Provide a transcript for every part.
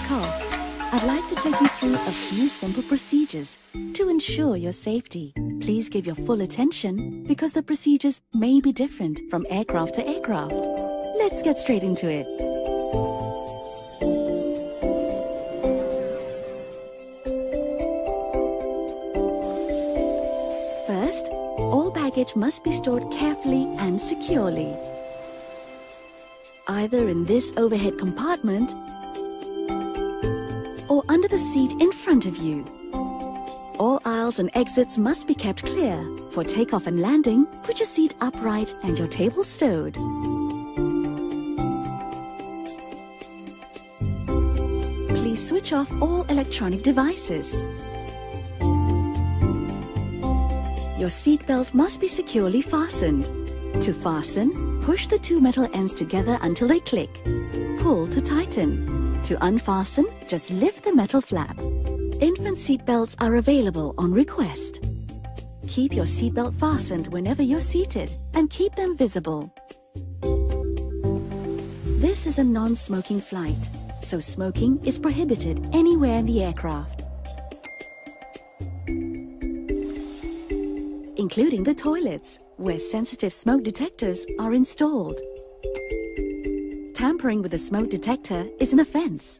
take off, I'd like to take you through a few simple procedures to ensure your safety. Please give your full attention because the procedures may be different from aircraft to aircraft. Let's get straight into it. First, all baggage must be stored carefully and securely, either in this overhead compartment or under the seat in front of you. All aisles and exits must be kept clear. For takeoff and landing, put your seat upright and your table stowed. Please switch off all electronic devices. Your seat belt must be securely fastened. To fasten, push the two metal ends together until they click. Pull to tighten. To unfasten, just lift the metal flap. Infant seat belts are available on request. Keep your seatbelt fastened whenever you're seated and keep them visible. This is a non-smoking flight, so smoking is prohibited anywhere in the aircraft, including the toilets, where sensitive smoke detectors are installed. Tampering with a smoke detector is an offense.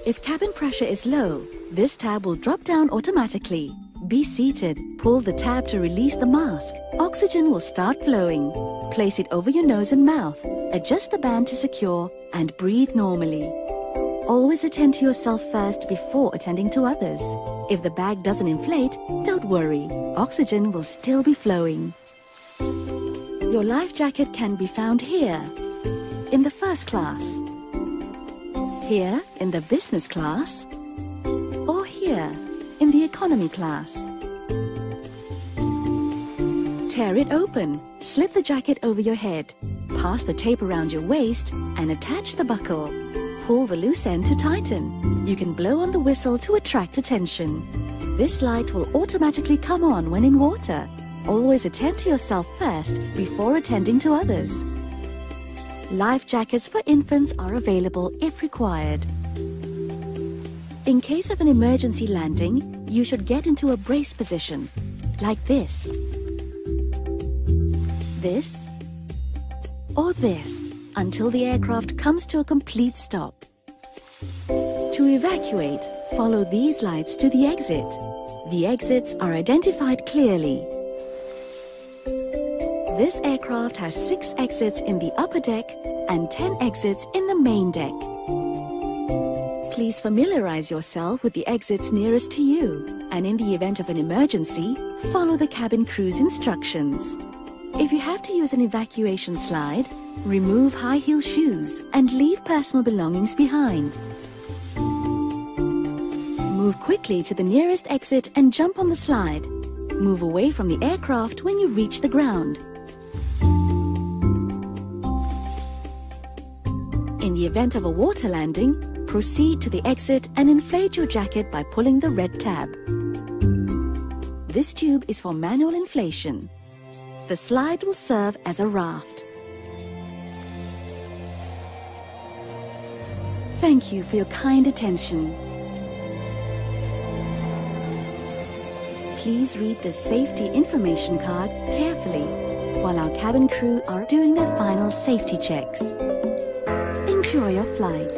If cabin pressure is low, this tab will drop down automatically. Be seated. Pull the tab to release the mask. Oxygen will start flowing. Place it over your nose and mouth. Adjust the band to secure and breathe normally. Always attend to yourself first before attending to others. If the bag doesn't inflate, don't worry. Oxygen will still be flowing. Your life jacket can be found here, in the first class, here in the business class, or here in the economy class. Tear it open, slip the jacket over your head, pass the tape around your waist and attach the buckle. Pull the loose end to tighten. You can blow on the whistle to attract attention. This light will automatically come on when in water. Always attend to yourself first before attending to others. Life jackets for infants are available if required. In case of an emergency landing, you should get into a brace position, like this, this, or this, until the aircraft comes to a complete stop. To evacuate, follow these lights to the exit. The exits are identified clearly. This aircraft has 6 exits in the upper deck and 10 exits in the main deck. Please familiarize yourself with the exits nearest to you, and in the event of an emergency, follow the cabin crew's instructions. If you have to use an evacuation slide, remove high-heel shoes and leave personal belongings behind. Move quickly to the nearest exit and jump on the slide. Move away from the aircraft when you reach the ground. In the event of a water landing, proceed to the exit and inflate your jacket by pulling the red tab. This tube is for manual inflation. The slide will serve as a raft. Thank you for your kind attention. Please read the safety information card carefully while our cabin crew are doing their final safety checks. Enjoy your flight.